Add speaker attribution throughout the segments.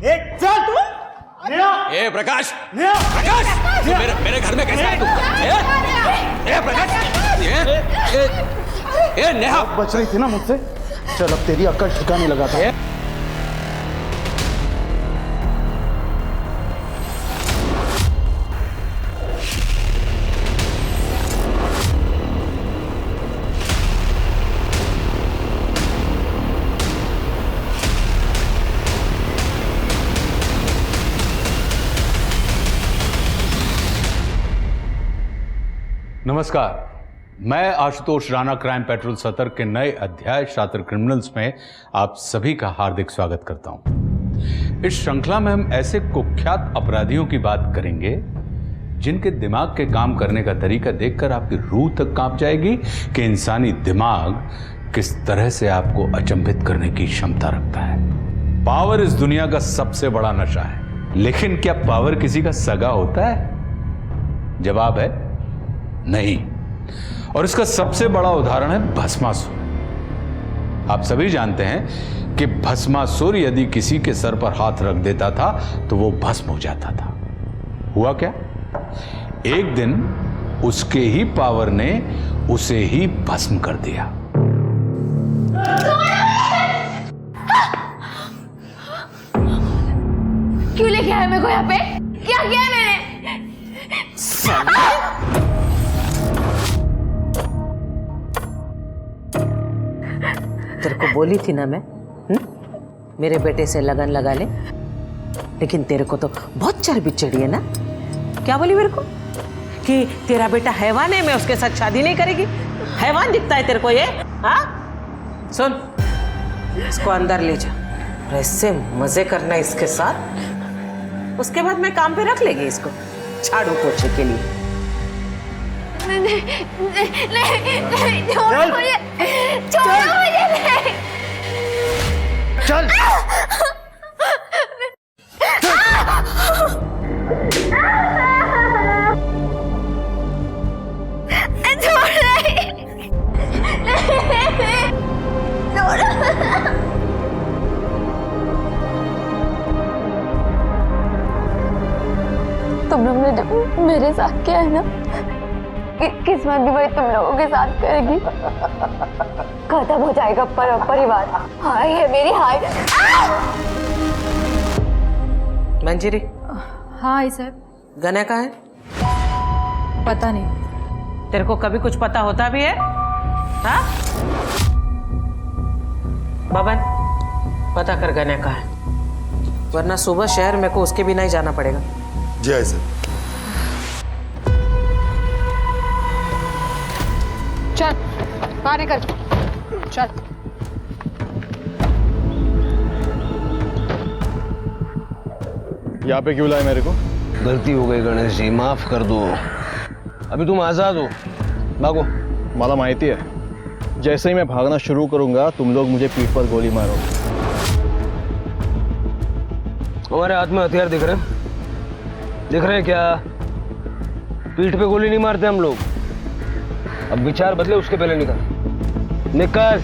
Speaker 1: चल तू।
Speaker 2: ए प्रकाश, प्रकाश, तू मेरे घर में कैसे आया तू? ए प्रकाश, ए नेहा
Speaker 1: बच रही थी ना मुझसे। चल अब तेरी अक्ल ठिकाने लगा था।
Speaker 3: नमस्कार, मैं आशुतोष राणा क्राइम पेट्रोल सतर्क के नए अध्याय शातिर क्रिमिनल्स में आप सभी का हार्दिक स्वागत करता हूं। इस श्रृंखला में हम ऐसे कुख्यात अपराधियों की बात करेंगे जिनके दिमाग के काम करने का तरीका देखकर आपकी रूह तक कांप जाएगी कि इंसानी दिमाग किस तरह से आपको अचंभित करने की क्षमता रखता है। पावर इस दुनिया का सबसे बड़ा नशा है, लेकिन क्या पावर किसी का सगा होता है? जवाब है नहीं। और इसका सबसे बड़ा उदाहरण है भस्मासुर। आप सभी जानते हैं कि भस्मासुर यदि किसी के सर पर हाथ रख देता था तो वो भस्म हो जाता था। हुआ क्या? एक दिन उसके ही पावर ने उसे ही भस्म कर दिया।
Speaker 4: क्यों लेके आया मेरे को यहाँ पे? क्या किया मैंने?
Speaker 5: तेरे को बोली थी ना मैं, मेरे बेटे से लगन लगा ले, लेकिन तेरे को तो बहुत चर्बी चढ़ी है ना। क्या बोली मेरे को कि तेरा बेटा हैवान है, मैं उसके साथ शादी नहीं करेगी। हैवान दिखता है तेरे को ये? हाँ सुन, इसको अंदर ले जा, ऐसे मजे करना इसके साथ, उसके बाद मैं काम पे रख लेगी इसको झाड़ू पोछे के लिए।
Speaker 4: नहीं, छोड़ो मुझे, छोड़ो मुझे, नहीं।
Speaker 1: चल
Speaker 4: तुम लोग ने जो मेरे साथ किया है ना, किस्मत भी वही तुम लोगों के साथ करेगी। खत्म हो जाएगा परिवार। हाय है मेरी, हाय।
Speaker 5: मंजीरी।
Speaker 6: हाँ आई साहब।
Speaker 5: गने का है?
Speaker 6: पता नहीं।
Speaker 5: तेरे को कभी कुछ पता होता भी है? हाँ बबन, पता कर गने का है, वरना सुबह शहर में को उसके बिना ही जाना पड़ेगा।
Speaker 7: जय सर।
Speaker 6: चल बाहर निकल, चल।
Speaker 7: यहाँ पे क्यों लाए मेरे को?
Speaker 8: गलती हो गई गणेश जी, माफ कर दो। अभी तुम आजाद हो, भागो।
Speaker 7: मला माहिती है, जैसे ही मैं भागना शुरू करूंगा तुम लोग मुझे पीठ पर गोली मारोगे।
Speaker 8: हमारे हाथ में हथियार दिख रहे क्या? पीठ पे गोली नहीं मारते हम लोग। अब विचार बदले, उसके पहले निकल निकल।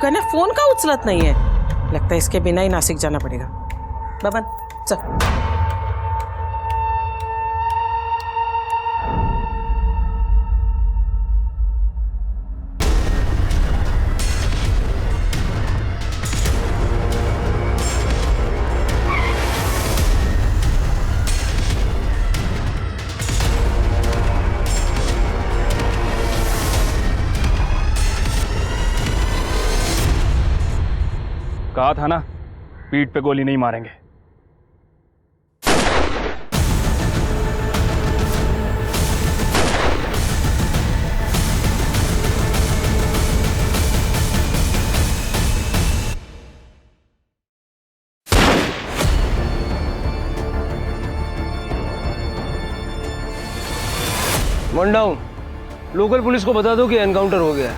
Speaker 5: गने फोन का उचलत नहीं है, लगता है इसके बिना ही नासिक जाना पड़ेगा। बबन चल।
Speaker 7: कहा था ना, पीठ पे गोली नहीं मारेंगे।
Speaker 8: One down. लोकल पुलिस को बता दो कि एनकाउंटर हो गया है।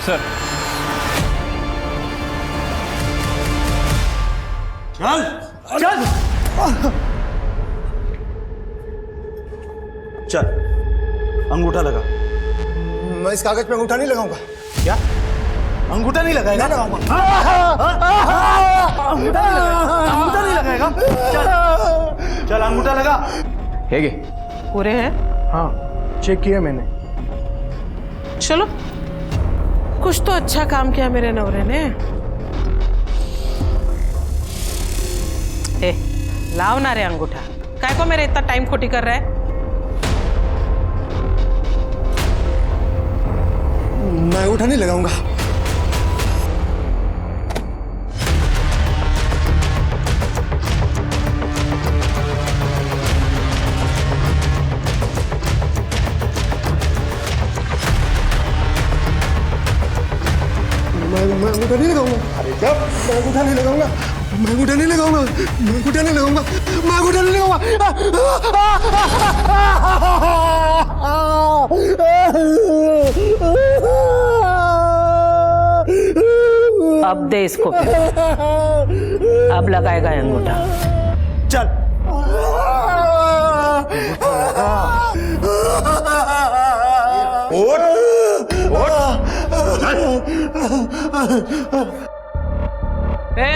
Speaker 7: सर।
Speaker 1: चल चल चल, अंगूठा लगा।
Speaker 9: मैं इस कागज पे अंगूठा नहीं लगाऊंगा।
Speaker 1: क्या अंगूठा नहीं लगाएगा?
Speaker 9: लगाऊंगा।
Speaker 1: अंगूठा नहीं लगाएगा? चल चल अंगूठा लगा।
Speaker 7: ಹೇಗೆ?
Speaker 5: पूरे हैं?
Speaker 7: हाँ, चेक किया मैंने।
Speaker 5: चलो, कुछ तो अच्छा काम किया मेरे नवरे ने। ए, लाओ ना रे अंगूठा। काय को मेरे इतना टाइम खोटी कर रहा है?
Speaker 9: मैं अंगूठा नहीं लगाऊंगा। मैं अंगूठा नहीं लगाऊंगा। अरे जब मैं अंगूठा नहीं लगाऊंगा, मैं अंगूठा नहीं लगाऊंगा, मैं अंगूठा नहीं लगाऊंगा, मैं अंगूठा नहीं लगाऊंगा।
Speaker 5: अब दे इसको फिर। अब लगाएगा अंगूठा।
Speaker 1: चल
Speaker 5: ए,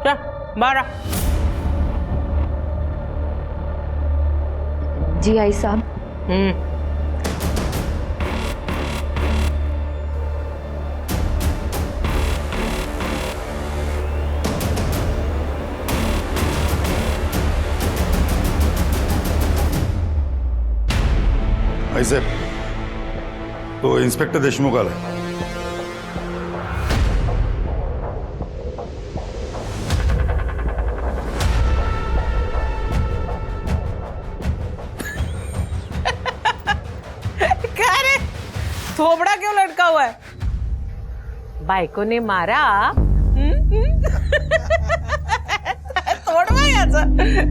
Speaker 5: क्या मारा?
Speaker 4: जी आई साहब।
Speaker 10: ऐसे तो इंस्पेक्टर देशमुख आला.
Speaker 5: क्या रे, थोबड़ा क्यों लटका हुआ है? बायको ने मारा. तोड़वा याचं.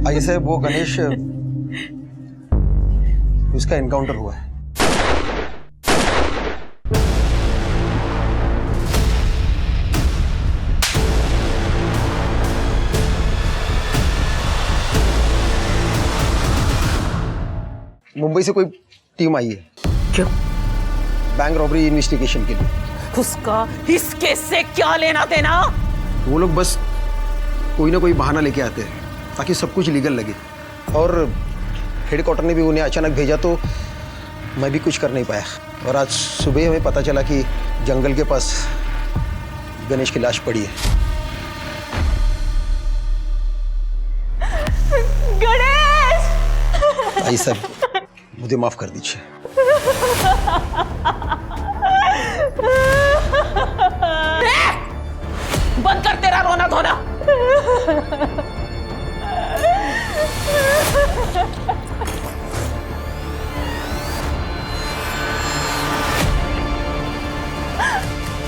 Speaker 9: आई साहेब, वो गणेश, उसका एनकाउंटर हुआ है. मुंबई से कोई टीम आई है.
Speaker 5: क्यों?
Speaker 9: बैंक रॉबरी इन्वेस्टिगेशन के लिए.
Speaker 5: उसका इस केस से क्या लेना देना?
Speaker 9: वो लोग बस कोई ना कोई बहाना लेके आते हैं ताकि सब कुछ लीगल लगे. और हेडक्वार्टर ने भी उन्हें अचानक भेजा तो मैं भी कुछ कर नहीं पाया. और आज सुबह हमें पता चला कि जंगल के पास गणेश की लाश पड़ी है.
Speaker 4: गणेश!
Speaker 9: आई साहब, मुझे माफ कर दीजिए.
Speaker 5: बंद कर तेरा रोना धोना.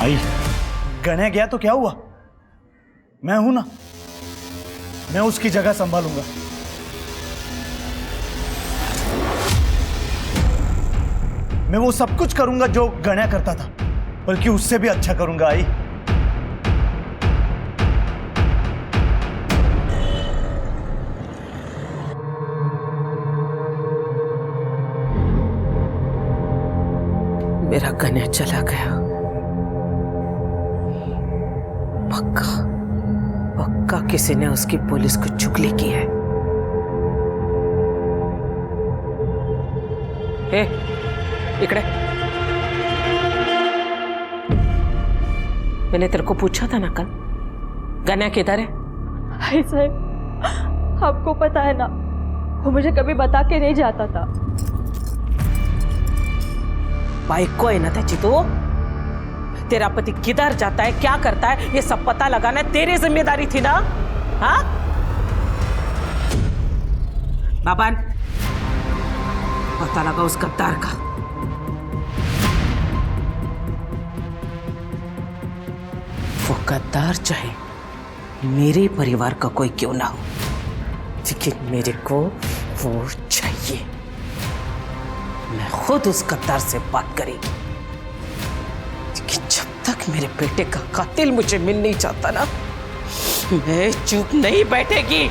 Speaker 1: आई, गणे गया तो क्या हुआ? मैं हूं ना, मैं उसकी जगह संभालूंगा. मैं वो सब कुछ करूंगा जो गण्या करता था, बल्कि उससे भी अच्छा करूंगा. आई,
Speaker 5: मेरा गण्या चला गया. पक्का पक्का किसी ने उसकी पुलिस को चुगली की है. ए, इकड़े. मैंने तेरे को पूछा था ना कल, गण्या किधर है?
Speaker 4: आई साहब, आपको पता है ना, वो मुझे कभी बता के नहीं जाता था.
Speaker 5: बाइक को है ना त्याची तो. तेरा पति किधर जाता है, क्या करता है, ये सब पता लगाना तेरी जिम्मेदारी थी ना. हाँ बाबान, पता लगा उस गद्दार का. वो गद्दार चाहे मेरे परिवार का कोई क्यों ना हो, लेकिन मेरे को वो चाहिए. मैं खुद उस गद्दार से बात करेगी, लेकिन जब तक मेरे बेटे का कातिल मुझे मिल नहीं चाहता ना, मैं चुप नहीं बैठेगी.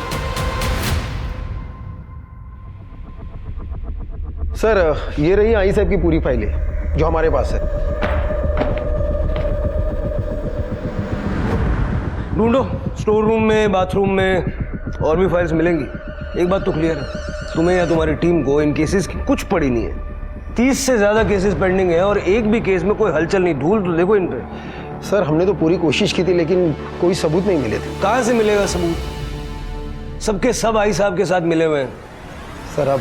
Speaker 9: सर ये रही आई साहब की पूरी फाइलें जो हमारे पास है।
Speaker 8: ढूंढो, स्टोर रूम में, बाथरूम में, और भी फाइल्स मिलेंगी। एक बात तो क्लियर है, तुम्हें या तुम्हारी टीम को इन केसेस की कुछ पड़ी नहीं है। 30 से ज़्यादा केसेस पेंडिंग है और एक भी केस में कोई हलचल नहीं। धूल तो देखो इन पे।
Speaker 9: सर हमने तो पूरी कोशिश की थी लेकिन कोई सबूत नहीं मिले थे।
Speaker 8: कहाँ से मिलेगा सबूत? सबके सब आई साहब के साथ मिले हुए हैं।
Speaker 9: सर आप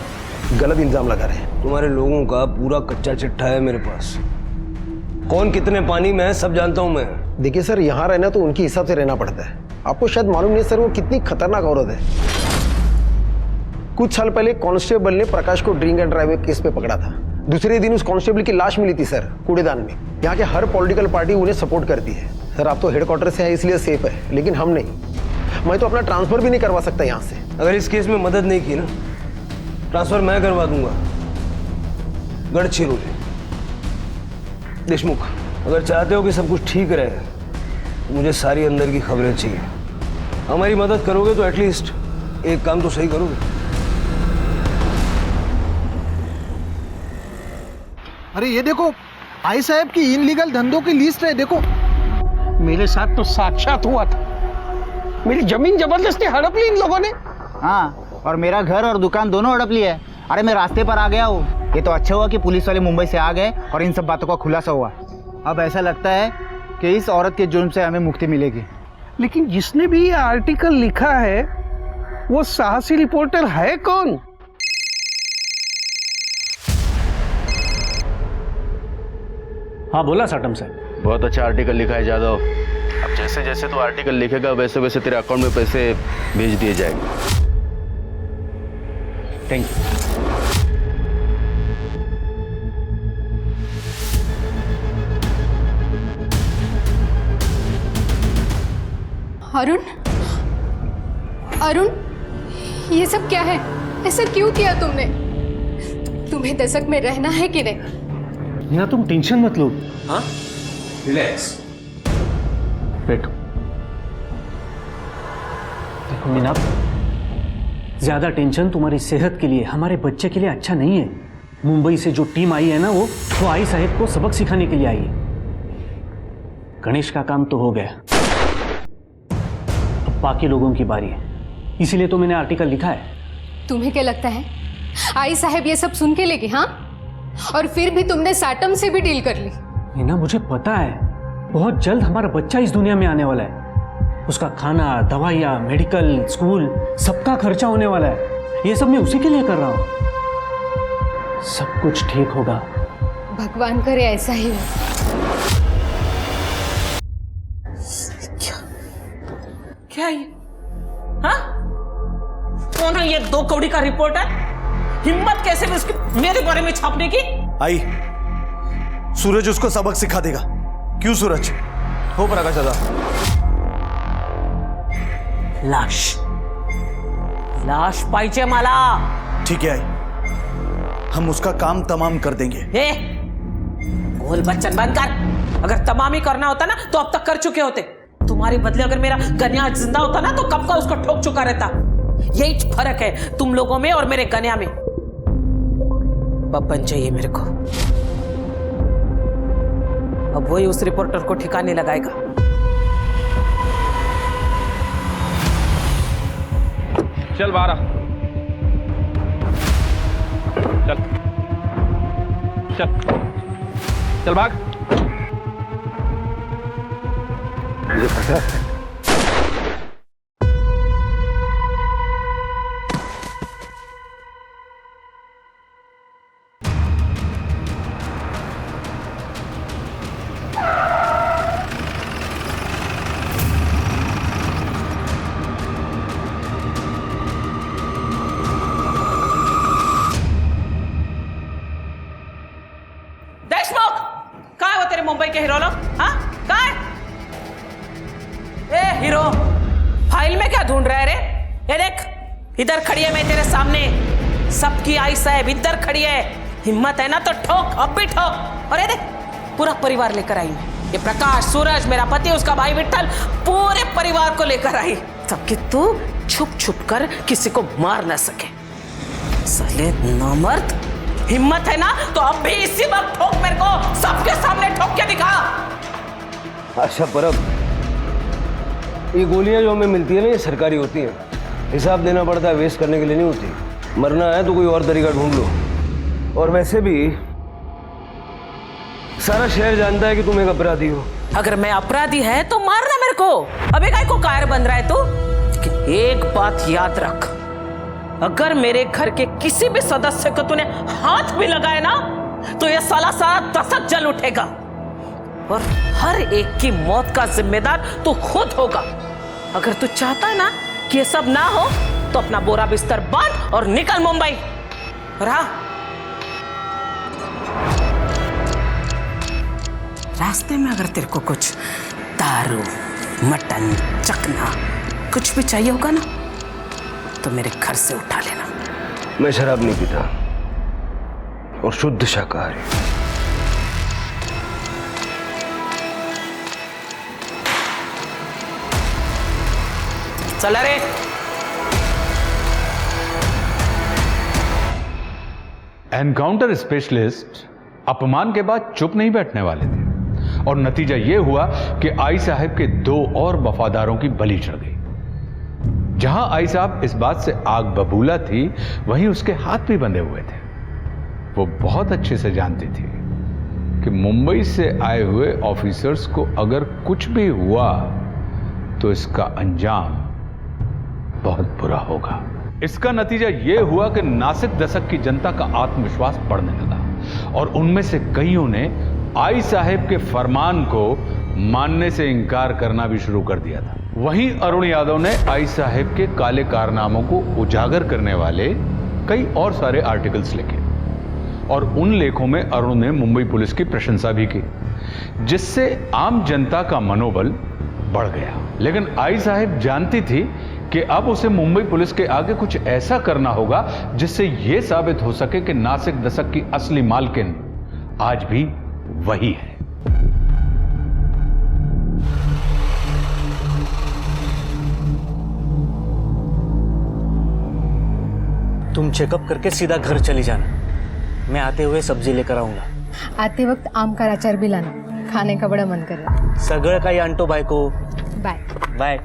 Speaker 9: गलत इल्जाम लगा रहे हैं।
Speaker 8: तुम्हारे लोगों का पूरा कच्चा चिट्ठा है मेरे पास। कौन कितने पानी में है सब जानता हूं मैं।
Speaker 9: देखिए सर, यहाँ रहना तो उनके हिसाब से रहना पड़ता है। आपको शायद मालूम नहीं सर वो कितनी खतरनाक औरत है। कुछ साल पहले कांस्टेबल ने प्रकाश को ड्रिंक एंड ड्राइव केस पे पकड़ा था। दूसरे दिन उस कांस्टेबल की लाश मिली थी सर कूड़ेदान में। यहाँ के हर पॉलिटिकल पार्टी उन्हें सपोर्ट करती है। सर आप तो हेडक्वार्टर से हैं इसलिए सेफ है, लेकिन हम नहीं। मैं तो अपना ट्रांसफर भी नहीं करवा सकता यहाँ से।
Speaker 8: अगर इस केस में मदद नहीं की ना, ट्रांसफर मैं करवा दूंगा गढ़चिरौली। देशमुख, अगर चाहते हो कि सब कुछ ठीक रहे तो मुझे सारी अंदर की खबरें चाहिए। हमारी मदद करोगे तो एटलीस्ट एक काम तो सही करोगे।
Speaker 11: अरे ये देखो, आई साहब की इनलीगल धंधों की लिस्ट है। देखो मेरे साथ तो साक्षात हुआ था। मेरी जमीन जबरदस्ती हड़प ली इन लोगों ने।
Speaker 12: हाँ, और मेरा घर और दुकान दोनों हड़प लिया है। अरे मैं रास्ते पर आ गया हूँ। ये तो अच्छा हुआ कि पुलिस वाले मुंबई से आ गए और इन सब बातों का खुलासा हुआ। अब ऐसा लगता है कि इस औरत के जुर्म से हमें मुक्ति मिलेगी।
Speaker 11: लेकिन जिसने भी ये आर्टिकल लिखा है वो साहसी रिपोर्टर है कौन?
Speaker 13: हाँ बोला साटम साहब।
Speaker 7: बहुत अच्छा आर्टिकल लिखा है जादव। अब जैसे जैसे तो आर्टिकल लिखेगा वैसे वैसे तेरे अकाउंट में पैसे भेज दिए जाएंगे।
Speaker 13: Thank you.
Speaker 6: अरुण, अरुण, ये सब क्या है? ऐसा क्यों किया तुमने? तुम्हें दशक में रहना है कि नहीं?
Speaker 13: मीना तुम टेंशन मत लो।
Speaker 2: हाँ, रिलैक्स।
Speaker 13: बैठो। देखो मीना, ज्यादा टेंशन तुम्हारी सेहत के लिए, हमारे बच्चे के लिए अच्छा नहीं है। मुंबई से जो टीम आई है ना, वो आई साहब को सबक सिखाने के लिए आई है। गणेश का काम तो हो गया, अब बाकी लोगों की बारी है। इसीलिए तो मैंने आर्टिकल लिखा है।
Speaker 6: तुम्हें क्या लगता है आई साहब ये सब सुन के लेगी? हाँ, और फिर भी तुमने साटम से भी डील कर ली।
Speaker 13: मीना मुझे पता है, बहुत जल्द हमारा बच्चा इस दुनिया में आने वाला है। उसका खाना, दवाइयाँ, मेडिकल, स्कूल, सबका खर्चा होने वाला है। ये सब मैं उसी के लिए कर रहा हूँ। सब कुछ ठीक होगा।
Speaker 6: भगवान करे ऐसा ही हो।
Speaker 5: क्या ये? हाँ? कौन है ये 2 कौड़ी का रिपोर्टर? हिम्मत कैसे भी उसकी मेरे बारे में छापने की?
Speaker 1: आई, सूरज उसको सबक सिखा देगा। क्यों सूरज? हो प्रकाश दादा।
Speaker 5: लाश पाहिजे मला।
Speaker 1: ठीक है आई, हम उसका काम तमाम कर देंगे।
Speaker 5: गोल बच्चन बंद कर। अगर तमाम ही करना होता ना तो अब तक कर चुके होते। तुम्हारे बदले अगर मेरा गन्या जिंदा होता ना तो कब का उसको ठोक चुका रहता। यही फर्क है तुम लोगों में और मेरे गन्या में। बब्बन चाहिए मेरे को। अब वही उस रिपोर्टर को ठिकाने लगाएगा।
Speaker 7: चल बारा, चल चल चल भाग। मुझे पता है।
Speaker 5: मुंबई के हीरो लोग, हाँ कहाँ है? ए हीरो, फाइल में क्या ढूंढ रहा है रे? ये देख, इधर खड़ी है मैं तेरे सामने। सबकी आई साहब इधर खड़ी है। हिम्मत है ना तो ठोक, अब भी ठोक। और ये देख, पूरा परिवार लेकर आई। ये प्रकाश, सूरज, मेरा पति, उसका भाई विट्ठल, पूरे परिवार को लेकर आई। ताकि तू छुप छुप कर किसी को मार ना सके। साले नामर्द, हिम्मत है ना तो अब भी इसी वक्त ठोक मेरे को, सबके सामने ठोक के दिखा।
Speaker 8: अच्छा परब, ये गोलियां जो हमें मिलती है ना, ये सरकारी होती हैं, हिसाब देना पड़ता है, वेस्ट करने के लिए नहीं होती। मरना है तो कोई और तरीका ढूंढ लो। और वैसे भी सारा शहर जानता है कि तुम एक अपराधी हो।
Speaker 5: अगर मैं अपराधी है तो मारना मेरे को, अबे काय को कायर बन रहा है तू? कि एक बात याद रख, अगर मेरे घर के किसी भी सदस्य को तूने हाथ भी लगाया ना तो ये साला दशक जल उठेगा और हर एक की मौत का जिम्मेदार तू खुद होगा। अगर तू चाहता है ना कि ये सब ना हो तो अपना बोरा बिस्तर बांध और निकल मुंबई। और हाँ, रास्ते में अगर तेरे को कुछ दारू, मटन, चखना कुछ भी चाहिए होगा ना तो मेरे घर से उठा लेना।
Speaker 8: मैं शराब नहीं पीता और शुद्ध शाकाहारी।
Speaker 5: चला रे।
Speaker 3: एनकाउंटर स्पेशलिस्ट अपमान के बाद चुप नहीं बैठने वाले थे और नतीजा यह हुआ कि आई साहब के 2 और वफादारों की बलि चढ़ गई। जहां आई साहब इस बात से आग बबूला थी, वहीं उसके हाथ भी बंधे हुए थे। वो बहुत अच्छे से जानती थी कि मुंबई से आए हुए ऑफिसर्स को अगर कुछ भी हुआ तो इसका अंजाम बहुत बुरा होगा। इसका नतीजा यह हुआ कि नासिक दशक की जनता का आत्मविश्वास बढ़ने लगा और उनमें से कईयों ने आई साहब के फरमान को मानने से इनकार करना भी शुरू कर दिया था। वहीं अरुण यादव ने आई साहब के काले कारनामों को उजागर करने वाले कई और सारे आर्टिकल्स लिखे और उन लेखों में अरुण ने मुंबई पुलिस की प्रशंसा भी की, जिससे आम जनता का मनोबल बढ़ गया। लेकिन आई साहब जानती थी कि अब उसे मुंबई पुलिस के आगे कुछ ऐसा करना होगा जिससे यह साबित हो सके कि नासिक दशक की असली मालकिन आज भी वही है।
Speaker 13: तुम चेकअप करके सीधा घर चली जाना, मैं आते हुए सब्जी लेकर आऊंगा।
Speaker 6: आते वक्त आम का अचार भी लाना, खाने का बड़ा मन कर रहा है।
Speaker 13: सगळं काही आणतो बायको।
Speaker 6: Bye
Speaker 13: bye.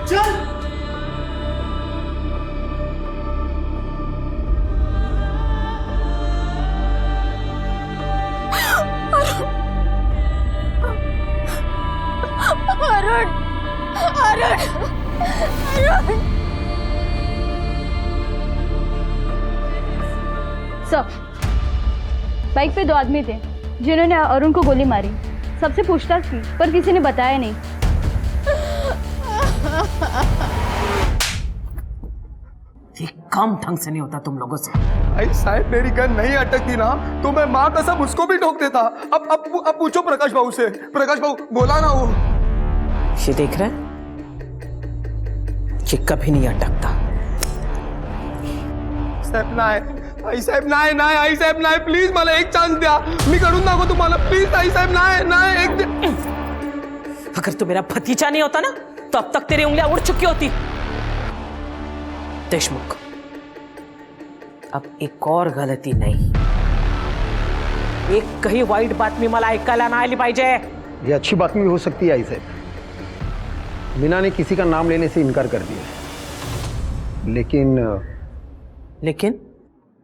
Speaker 1: चल।
Speaker 4: अरुण, अरुण, अरुण।
Speaker 14: सब बाइक पे 2 आदमी थे जिन्होंने अरुण को गोली मारी। सबसे पूछताछ की पर किसी ने बताया नहीं।
Speaker 5: ये काम ढंग से नहीं होता तुम लोगों से।
Speaker 11: आई साहब, मेरी गन नहीं अटकती ना तो मैं माँ कसम उसको भी ठोक देता। अब पूछो प्रकाश बाबू से। प्रकाश बाबू बोला ना वो।
Speaker 5: ये देख रहा है, ये कभी नहीं अटकता।
Speaker 11: साहेब नाही, आई साहेब नाही, नाही आई साहेब नाही, प्लीज मला एक चान्स द्या, मी करून दाखवतो तुम्हाला, प्लीज आई साहेब नाही, नाही एक।
Speaker 5: अगर तू मेरा भतीजा नहीं होता ना तो अब तक तेरी उंगलियां उड़ चुकी होती। देशमुख, अब एक और गलती नहीं, एक कहीं वाईट बातमी मला ऐकायला नाही आली पाहिजे।
Speaker 9: ये अच्छी बातमी हो सकती है आई साहब। मीना ने किसी का नाम लेने से इनकार कर दिया, लेकिन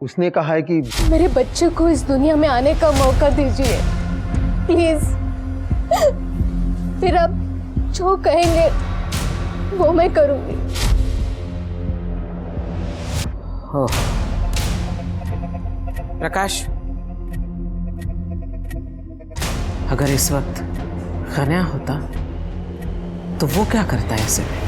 Speaker 9: उसने कहा है कि
Speaker 6: मेरे बच्चे को इस दुनिया में आने का मौका दीजिए प्लीज। फिर आप जो कहेंगे वो मैं करूंगी।
Speaker 5: हो प्रकाश, अगर इस वक्त खन्या होता तो वो क्या करता है ऐसे में?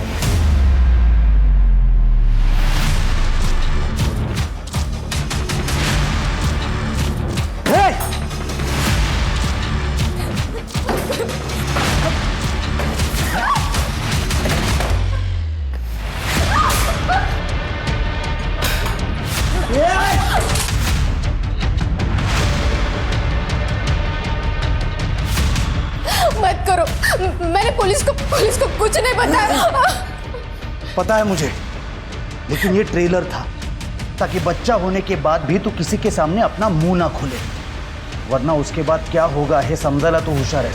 Speaker 6: मैंने पुलिस को कुछ नहीं बताया।
Speaker 1: पता है मुझे, लेकिन ये ट्रेलर था ताकि बच्चा होने के बाद भी तू किसी के सामने अपना मुंह ना खोले, वरना उसके बाद क्या होगा है समझाला तो होशियार है।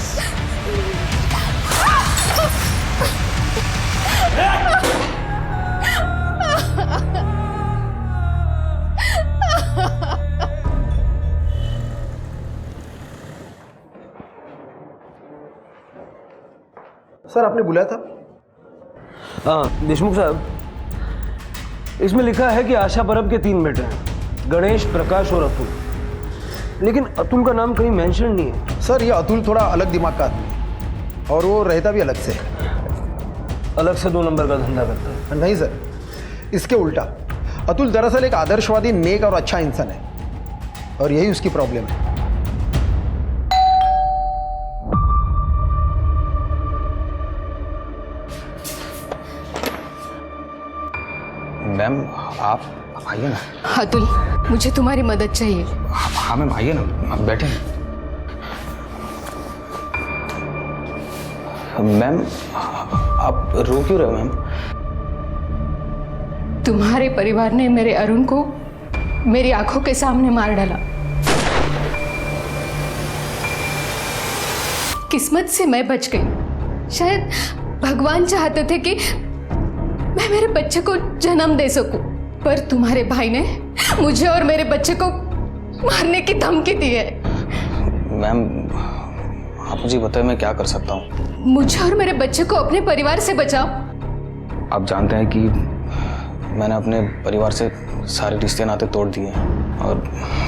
Speaker 9: सर आपने बुलाया था?
Speaker 8: हाँ देशमुख साहब, इसमें लिखा है कि आशा परब के 3 बेटे हैं, गणेश, प्रकाश और अतुल, लेकिन अतुल का नाम कहीं मेंशन नहीं है।
Speaker 9: सर ये अतुल थोड़ा अलग दिमाग का आदमी है और वो रहता भी अलग से।
Speaker 8: अलग से 2 नंबर का धंधा करता है?
Speaker 9: नहीं सर, इसके उल्टा। अतुल दरअसल एक आदर्शवादी, नेक और अच्छा इंसान है और यही उसकी प्रॉब्लम है।
Speaker 15: मैम आप आइए ना।
Speaker 6: अतुल, मुझे तुम्हारी मदद चाहिए।
Speaker 15: हाँ मैम आइए ना, आप बैठे। मैम आप रो क्यों रहे हो मैम?
Speaker 6: तुम्हारे परिवार ने मेरे अरुण को मेरी आंखों के सामने मार डाला। किस्मत से मैं बच गई। शायद भगवान चाहते थे कि मैं मेरे बच्चे को जन्म दे सकूं, पर तुम्हारे भाई ने मुझे और मेरे बच्चे को मारने की धमकी दी है।
Speaker 15: मैम आप मुझे बताएं मैं क्या कर सकता हूँ?
Speaker 6: मुझे और मेरे बच्चे को अपने परिवार से बचाओ।
Speaker 15: आप जानते हैं कि मैंने अपने परिवार से सारे रिश्ते नाते तोड़ दिए हैं और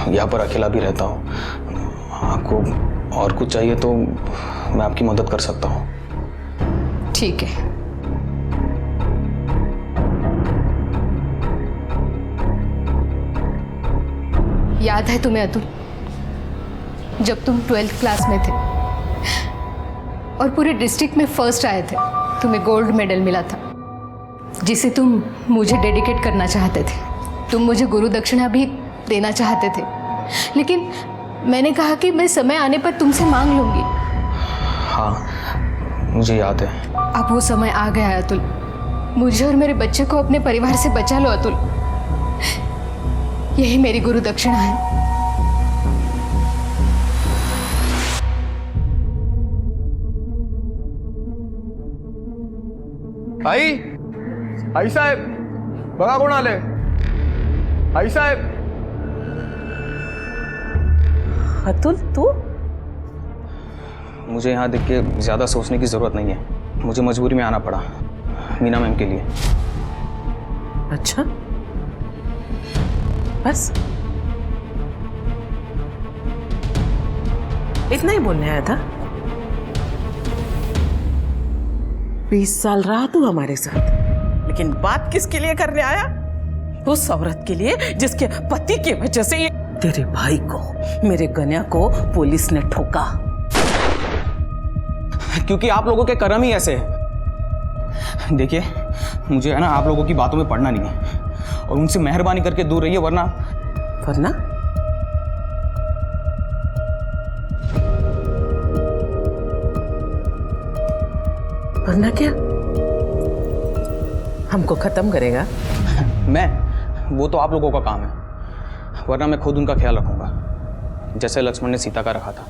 Speaker 15: यहाँ पर अकेला भी रहता हूँ। आपको और कुछ चाहिए तो मैं आपकी मदद कर सकता हूँ।
Speaker 6: ठीक है। याद है तुम्हें अतुल, जब तुम 12th क्लास में थे और पूरे डिस्ट्रिक्ट में फर्स्ट आए थे, तुम्हें गोल्ड मेडल मिला था जिसे तुम मुझे डेडिकेट करना चाहते थे। तुम मुझे गुरु दक्षिणा भी देना चाहते थे, लेकिन मैंने कहा कि मैं समय आने पर तुमसे मांग लूंगी।
Speaker 15: हाँ मुझे याद है।
Speaker 6: अब वो समय आ गया है अतुल। मुझे और मेरे बच्चे को अपने परिवार से बचा लो अतुल। यही मेरी गुरु दक्षिणा है।
Speaker 8: आई साहेब, बघा कोण आले? आई साहेब।
Speaker 5: अतुल तू?
Speaker 15: मुझे यहाँ देख के ज़्यादा सोचने की ज़रूरत नहीं है, मुझे मजबूरी में आना पड़ा मीना मैम के लिए।
Speaker 5: अच्छा बस इतना ही बोलने आया था? 20 साल रहा तू हमारे साथ, लेकिन बात किसके लिए करने आया? उस औरत के लिए जिसके पति की वजह से तेरे भाई को, मेरे गन्या को पुलिस ने ठोका।
Speaker 15: क्योंकि आप लोगों के कर्म ही ऐसे हैं। देखिए मुझे है ना आप लोगों की बातों में पड़ना नहीं है और उनसे मेहरबानी करके दूर रहिए, वरना
Speaker 5: वरना क्या हमको खत्म करेगा?
Speaker 15: वो तो आप लोगों का काम है, वरना मैं खुद उनका ख्याल रखूंगा जैसे लक्ष्मण ने सीता का रखा था।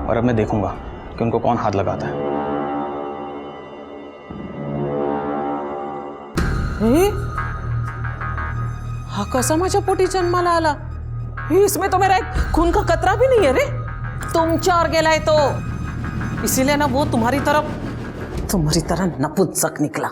Speaker 15: और अब मैं देखूंगा कि उनको कौन हाथ लगाता है।
Speaker 5: हा कसा माझ्या पोटी जन्माला आला? इसमें तो मेरा एक खून का कतरा भी नहीं है रे। तुम चार गेलाय तो इसीलिए ना वो तुम्हारी तरह नपुंसक निकला।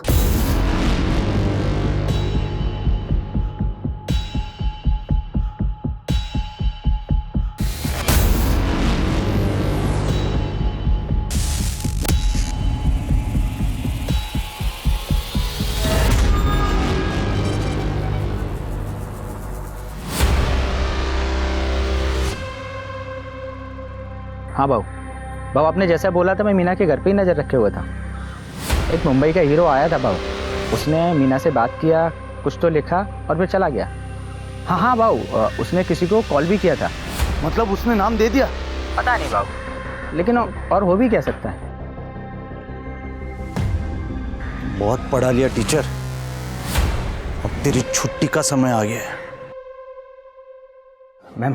Speaker 12: हाँ बाबू, आपने जैसा बोला था मैं मीना के घर पे ही नज़र रखे हुआ था। एक मुंबई का हीरो आया था बाबू, उसने मीना से बात किया, कुछ तो लिखा और फिर चला गया। हाँ बाबू, उसने किसी को कॉल भी किया था।
Speaker 1: मतलब उसने नाम दे दिया?
Speaker 12: पता नहीं बाबू, लेकिन और हो भी क्या सकता है।
Speaker 1: बहुत पढ़ा लिया टीचर, अब तेरी छुट्टी का समय आ गया है।
Speaker 15: मैम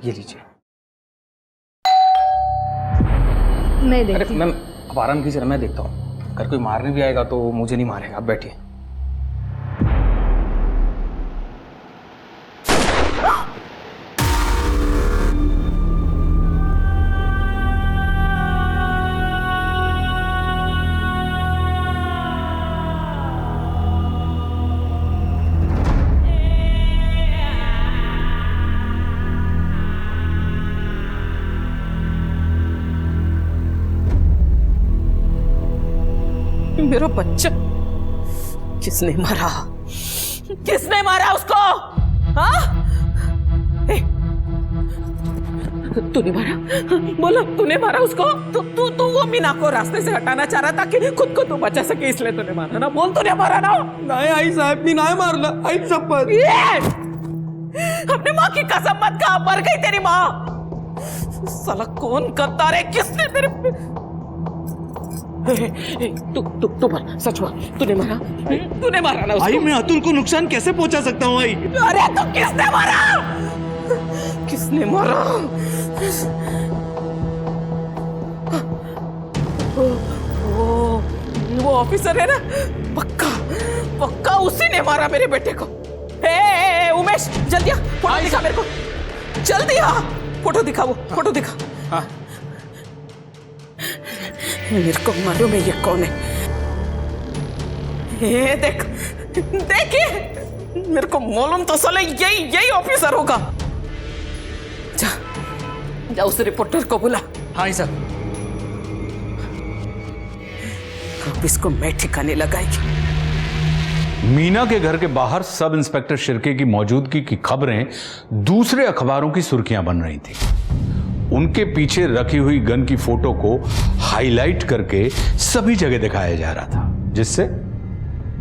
Speaker 15: ये लीजिए।
Speaker 14: मैं
Speaker 15: अरे
Speaker 14: देखती
Speaker 15: मैम आप आराम कीजिए ना, मैं देखता हूँ। अगर कोई मारने भी आएगा तो मुझे नहीं मारेगा, आप बैठिए।
Speaker 5: मेरा बच्चा किसने मारा? किसने मारा उसको? हाँ? तूने मारा? बोलो, तूने मारा उसको? तू वो मीना को रास्ते से हटाना चाह रहा था कि खुद को तू बचा सके, इसलिए तूने मारा ना? बोल, तूने मारा ना?
Speaker 8: नहीं आई साहब, मीना मारला, आई शपथ।
Speaker 5: अपनी माँ की कसम मत खा, मर गई तेरी माँ। साला कौन गद्दार है? किसने तेरे तू बोल, सच बोल, तूने मारा? तूने मारा ना उसको?
Speaker 8: आई मैं अतुल को नुकसान कैसे पहुंचा सकता हूँ आई?
Speaker 5: अरे तो किसने मारा? किसने मारा? वो ऑफिसर है ना, पक्का उसी ने मारा मेरे बेटे को। ए उमेश, जल्दी आ, फोटो दिखा मेरे को, जल्दी आ, फोटो दिखा, वो फोटो दिखा। हाँ मेरे को मालूम है ये कौन है। ये देखिए, मेरे को मालूम तो साले यही ऑफिसर होगा। जा उस रिपोर्टर को बुला।
Speaker 15: हाँ सर।
Speaker 5: अब इसको मैं ठिकाने लगाएगी।
Speaker 3: मीना के घर के बाहर सब इंस्पेक्टर शिर्के की मौजूदगी की खबरें दूसरे अखबारों की सुर्खियां बन रही थी। उनके पीछे रखी हुई गन की फोटो को हाईलाइट करके सभी जगह दिखाया जा रहा था, जिससे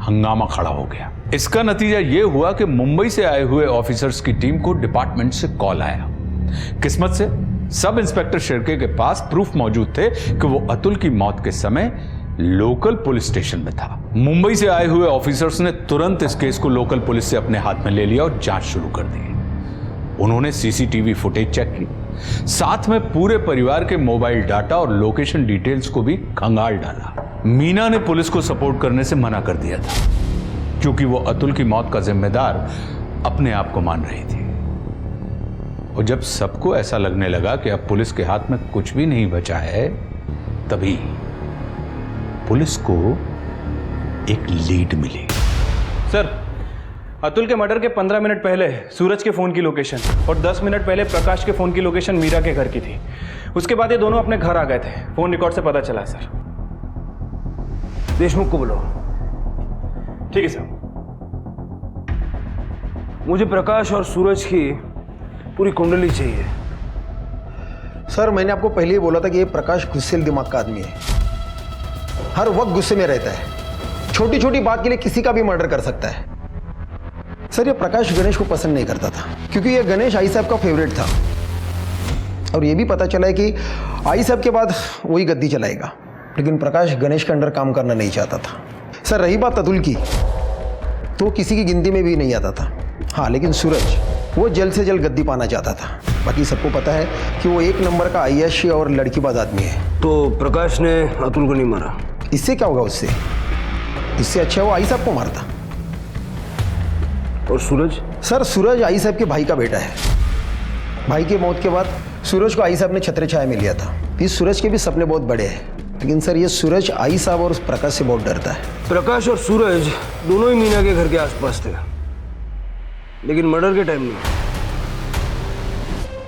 Speaker 3: हंगामा खड़ा हो गया। इसका नतीजा यह हुआ कि मुंबई से आए हुए ऑफिसर्स की टीम को डिपार्टमेंट से कॉल आया। किस्मत से सब इंस्पेक्टर शिर्के के पास प्रूफ मौजूद थे कि वो अतुल की मौत के समय लोकल पुलिस स्टेशन में था। मुंबई से आए हुए ऑफिसर्स ने तुरंत इस केस को लोकल पुलिस से अपने हाथ में ले लिया और जांच शुरू कर दी। उन्होंने सीसीटीवी फुटेज चेक की, साथ में पूरे परिवार के मोबाइल डाटा और लोकेशन डिटेल्स को भी खंगाल डाला। मीना ने पुलिस को सपोर्ट करने से मना कर दिया था, क्योंकि वो अतुल की मौत का जिम्मेदार अपने आप को मान रही थी। और जब सबको ऐसा लगने लगा कि अब पुलिस के हाथ में कुछ भी नहीं बचा है, तभी पुलिस को एक लीड मिली।
Speaker 13: सर, अतुल के मर्डर के 15 मिनट पहले सूरज के फोन की लोकेशन और 10 मिनट पहले प्रकाश के फोन की लोकेशन मीरा के घर की थी। उसके बाद ये दोनों अपने घर आ गए थे, फोन रिकॉर्ड से पता चला। सर
Speaker 8: देशमुख को बुलाओ।
Speaker 13: ठीक है सर।
Speaker 8: मुझे प्रकाश और सूरज की पूरी कुंडली चाहिए।
Speaker 9: सर मैंने आपको पहले ही बोला था कि ये प्रकाश गुस्सेल दिमाग का आदमी है, हर वक्त गुस्से में रहता है, छोटी छोटी बात के लिए किसी का भी मर्डर कर सकता है। सर ये प्रकाश गणेश को पसंद नहीं करता था, क्योंकि ये गणेश आई साहब का फेवरेट था, और ये भी पता चला है कि आई साहब के बाद वही गद्दी चलाएगा। लेकिन प्रकाश गणेश के अंडर काम करना नहीं चाहता था। सर रही बात अतुल की, तो किसी की गिनती में भी नहीं आता था। हाँ लेकिन सूरज वो जल्द से जल्द गद्दी पाना चाहता था। बाकी सबको पता है कि वो एक नंबर का आईएएस और लड़कीबाज आदमी है।
Speaker 8: तो प्रकाश ने अतुल को नहीं मारा?
Speaker 9: इससे क्या होगा उससे? इससे अच्छा वो आई साहब को मारता।
Speaker 8: और सूरज?
Speaker 9: सर सूरज आई साहब के भाई का बेटा है। भाई की मौत के बाद सूरज को आई साहब ने छत्र छाया में लिया था। इस सूरज के भी सपने बहुत बड़े हैं, लेकिन सर ये सूरज आई साहब और प्रकाश से बहुत डरता है।
Speaker 8: प्रकाश और सूरज दोनों ही मीना के घर के आसपास थे, लेकिन मर्डर के टाइम नहीं।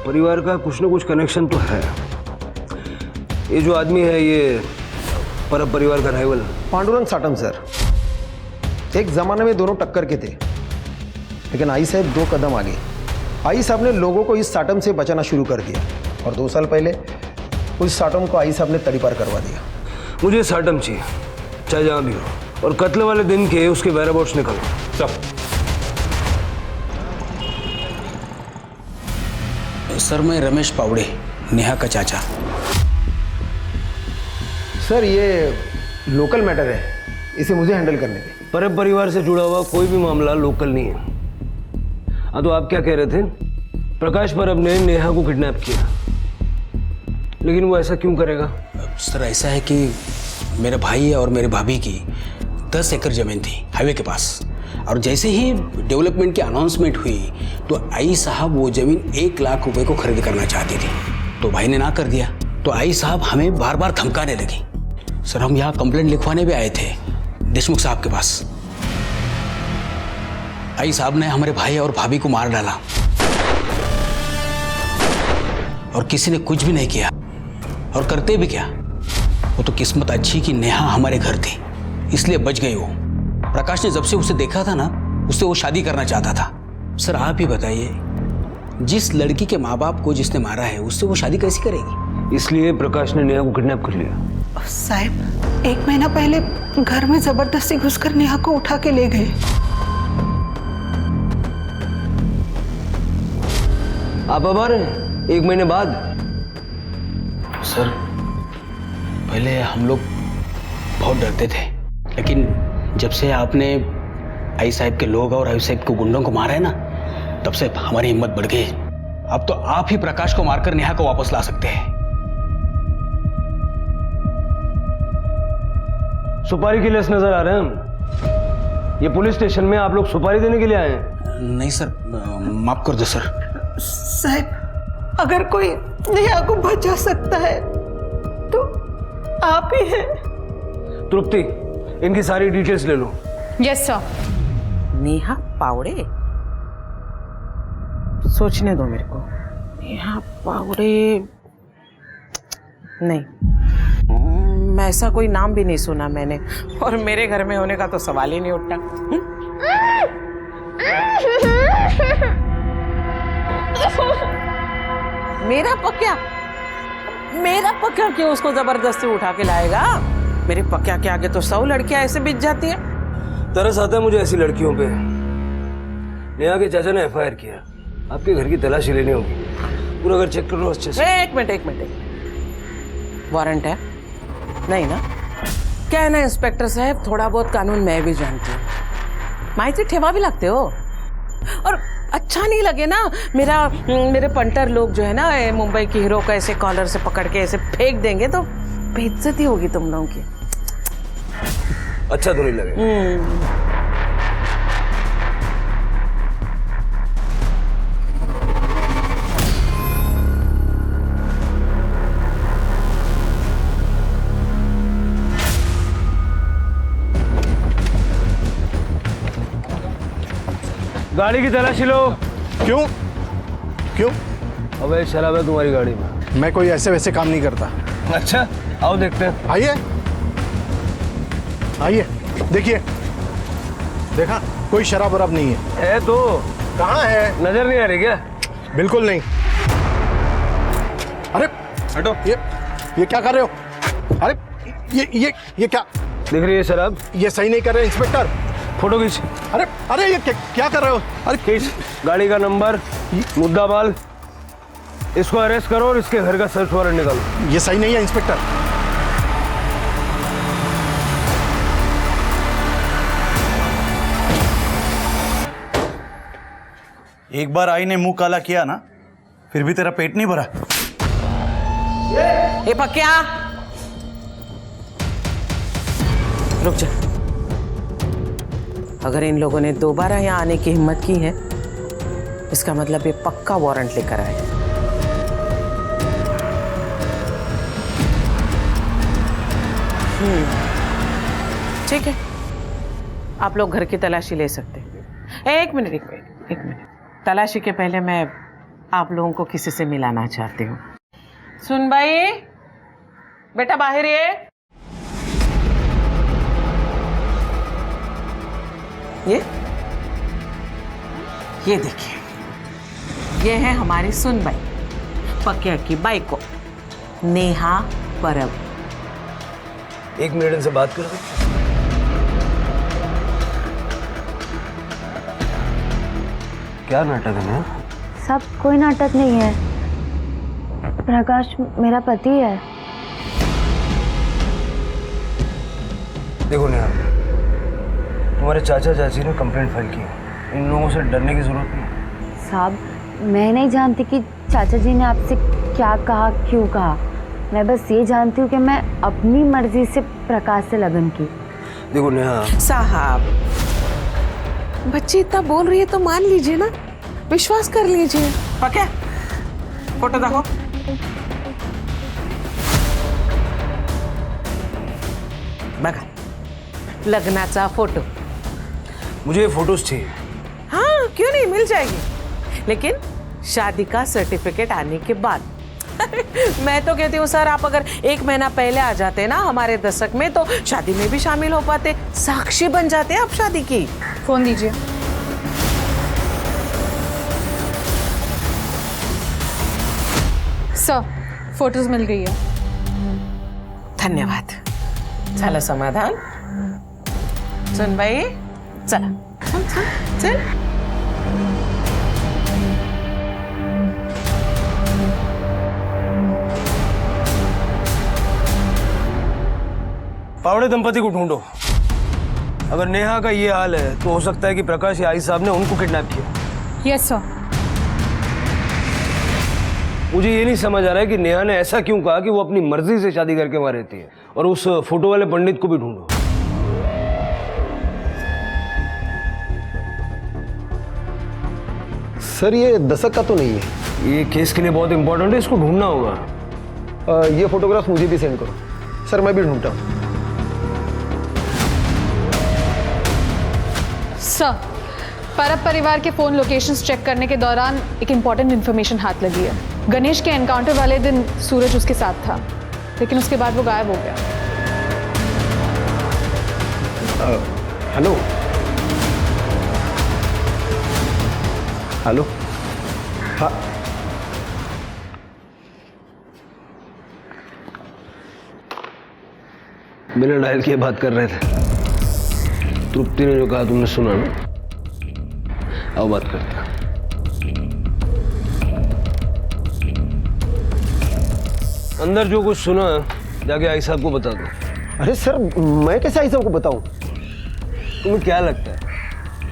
Speaker 8: परिवार का कुछ ना कुछ कनेक्शन तो है। ये जो आदमी है ये परब परिवार का राइवल
Speaker 9: पांडुरंग साटम सर। एक जमाने में दोनों टक्कर के थे, लेकिन आई साहब 2 कदम आगे। आई साहब ने लोगों को इस साटम से बचाना शुरू कर दिया, और 2 साल पहले उस साटम को आई साहब ने तड़ीपार करवा दिया।
Speaker 8: मुझे साटम चाहिए, चाहे जहाँ भी हो, और कत्ल वाले दिन के उसके वेयरअबाउट्स निकालो सब।
Speaker 15: सर मैं रमेश पावड़े, नेहा का चाचा।
Speaker 9: सर ये लोकल मैटर है, इसे मुझे हैंडल करने दें।
Speaker 8: परब परिवार से जुड़ा हुआ कोई भी मामला लोकल नहीं है। हाँ, तो आप क्या कह रहे थे? प्रकाश परब ने नेहा को किडनैप किया, लेकिन वो ऐसा क्यों करेगा?
Speaker 2: सर ऐसा है कि मेरे भाई और मेरे भाभी की 10 एकड़ जमीन थी हाईवे के पास, और जैसे ही डेवलपमेंट की अनाउंसमेंट हुई तो आई साहब वो जमीन 1 लाख रुपए को खरीद करना चाहती थी, तो भाई ने ना कर दिया। तो आई साहब हमें बार बार धमकाने लगी। सर हम यहाँ कंप्लेंट लिखवाने भी आए थे देशमुख साहब के पास। आई साहब ने हमारे भाई और भाभी को मार डाला और किसी ने कुछ भी नहीं किया, और करते भी क्या, वो तो किस्मत अच्छी कि नेहा हमारे घर थी इसलिए बच गई वो। प्रकाश ने जब से उसे देखा था ना, उससे वो शादी करना चाहता था। सर आप ही बताइए, जिस लड़की के माँ बाप को जिसने मारा है उससे वो शादी कैसी करेगी?
Speaker 8: इसलिए प्रकाश ने नेहा को किडनैप कर लिया।
Speaker 16: साहब 1 महीना पहले घर में जबरदस्ती घुसकर नेहा को उठा के ले गए।
Speaker 8: आप अब आ रहे हैं 1 महीने बाद?
Speaker 2: सर पहले हम लोग बहुत डरते थे, लेकिन जब से आपने आई साहब के लोग और आई साहब के गुंडों को मारा है ना, तब से हमारी हिम्मत बढ़ गई। अब तो आप ही प्रकाश को मारकर नेहा को वापस ला सकते हैं।
Speaker 8: सुपारी के लेस नजर आ रहे हैं हम। ये पुलिस स्टेशन में आप लोग सुपारी देने के लिए आए हैं?
Speaker 2: नहीं सर, माफ कर दो सर।
Speaker 16: साहब अगर कोई नेहा को बचा सकता है तो आप ही हैं।
Speaker 8: तृप्ति, इनकी सारी डिटेल्स ले लो।
Speaker 6: Yes sir.
Speaker 5: नेहा पावड़े, सोचने दो मेरे को। नेहा पावड़े नहीं, मैं ऐसा कोई नाम भी नहीं सुना मैंने, और मेरे घर में होने का तो सवाल ही नहीं उठता। मेरा पक्या क्यों उसको जबरदस्ती उठा के लाएगा? मेरे पक्या के आगे तो 100 लड़कियां ऐसे बिछ जाती हैं।
Speaker 8: तरस आता है मुझे ऐसी लड़कियों पे। नेहा के चाचा ने FIR किया, आपके घर की तलाशी लेनी होगी। पूरा घर चेक कर लो अच्छे से।
Speaker 5: एक मिनट, वारंट है? नहीं ना? क्या है ना इंस्पेक्टर साहब, थोड़ा बहुत कानून मैं भी जानती हूँ। माहिती ठेवा भी लगते हो, और अच्छा नहीं लगे ना मेरे पंटर लोग जो है ना मुंबई की हीरो को ऐसे कॉलर से पकड़ के ऐसे फेंक देंगे तो बेइज्जती होगी तुम लोगों की।
Speaker 8: अच्छा तो नहीं लगे। गाड़ी की तलाशी लो।
Speaker 11: क्यों?
Speaker 8: अबे शराब है तुम्हारी गाड़ी में।
Speaker 11: मैं कोई ऐसे वैसे काम नहीं करता।
Speaker 8: अच्छा आओ देखते हैं।
Speaker 11: आइए देखिए, देखा कोई शराब वराब नहीं
Speaker 8: है तो
Speaker 11: कहाँ है?
Speaker 8: नजर नहीं आ रही क्या?
Speaker 11: बिल्कुल नहीं। अरे हटो, ये क्या कर रहे हो? अरे ये क्या
Speaker 8: दिख रही है शराब?
Speaker 11: ये सही नहीं कर रहे इंस्पेक्टर।
Speaker 8: फोटो खींच।
Speaker 11: अरे ये क्या कर रहे हो?
Speaker 8: अरे खींच गाड़ी का नंबर, मुद्दा माल, इसको अरेस्ट करो और इसके घर का सर्च वारंट निकालो।
Speaker 11: ये सही नहीं है इंस्पेक्टर।
Speaker 1: एक बार आई ने मुंह काला किया ना, फिर भी तेरा पेट नहीं भरा।
Speaker 5: ए पक्या, रुक जा। अगर इन लोगों ने दोबारा यहाँ आने की हिम्मत की है, इसका मतलब ये पक्का वारंट लेकर आए। ठीक है, आप लोग घर की तलाशी ले सकते हैं। एक मिनट। तलाशी के पहले मैं आप लोगों को किसी से मिलाना चाहती हूँ। सुन भाई, बेटा बाहर ये देखिए, ये है हमारी सुनबाई, पक्या की बाई को, नेहा परब।
Speaker 8: 1 मिनट इनसे बात करो। क्या नाटक है?
Speaker 4: सब कोई नाटक नहीं है। प्रकाश मेरा पति है।
Speaker 8: देखो नेहा, तुम्हारे चाचा चाची ने कंप्लेंट फाइल की है। इन लोगों से डरने की जरूरत नहीं।
Speaker 4: साहब, मैं नहीं जानती कि चाचा जी ने आपसे क्या कहा, क्यों कहा। मैं बस ये जानती हूँ कि मैं अपनी मर्जी से प्रकाश से लगन की।
Speaker 8: देखो नेहा
Speaker 16: साहब, बच्ची इतना बोल रही है तो मान लीजिए ना, विश्वास कर लीजिए। पक्का? फोटो देखो। बघा, लग्नाचा फोटो।
Speaker 8: मुझे ये फोटोज चाहिए।
Speaker 16: हाँ, क्यों नहीं, मिल जाएगी, लेकिन शादी का सर्टिफिकेट आने के बाद। मैं तो कहती हूँ सर, आप अगर 1 महीना पहले आ जाते ना हमारे दशक में, तो शादी में भी शामिल हो पाते, साक्षी बन जाते आप शादी की।
Speaker 6: फोन दीजिए। सर, फोटोज मिल गई है।
Speaker 16: धन्यवाद। झालं समाधान? सुन बाई, चला चल।
Speaker 8: पावड़े दंपति को ढूंढो। अगर नेहा का ये हाल है तो हो सकता है कि प्रकाश या आई साहब ने उनको किडनैप किया।
Speaker 6: Yes sir.
Speaker 8: मुझे ये नहीं समझ आ रहा है कि नेहा ने ऐसा क्यों कहा कि वो अपनी मर्जी से शादी करके वहां रहती है। और उस फोटो वाले पंडित को भी ढूंढो।
Speaker 9: सर ये दशक का तो नहीं है।
Speaker 8: ये केस के लिए बहुत इंपॉर्टेंट है, इसको ढूंढना होगा।
Speaker 9: ये फोटोग्राफ मुझे भी सेंड करो। सर मैं भी ढूंढता हूँ।
Speaker 6: सर, परब परिवार के फोन लोकेशंस चेक करने के दौरान एक इम्पॉर्टेंट इन्फॉर्मेशन हाथ लगी है। गणेश के एनकाउंटर वाले दिन सूरज उसके साथ था, लेकिन उसके बाद वो गायब हो गया।
Speaker 9: Hello hello. हाँ
Speaker 8: बिना डायल किए बात कर रहे थे। तृप्ति ने जो कहा तुमने सुना ना? अब बात करते हैं। अंदर जो कुछ सुना जाके आई साहब को बता दो।
Speaker 9: अरे सर मैं कैसे आई साहब को बताऊं?
Speaker 8: तुम्हें क्या लगता है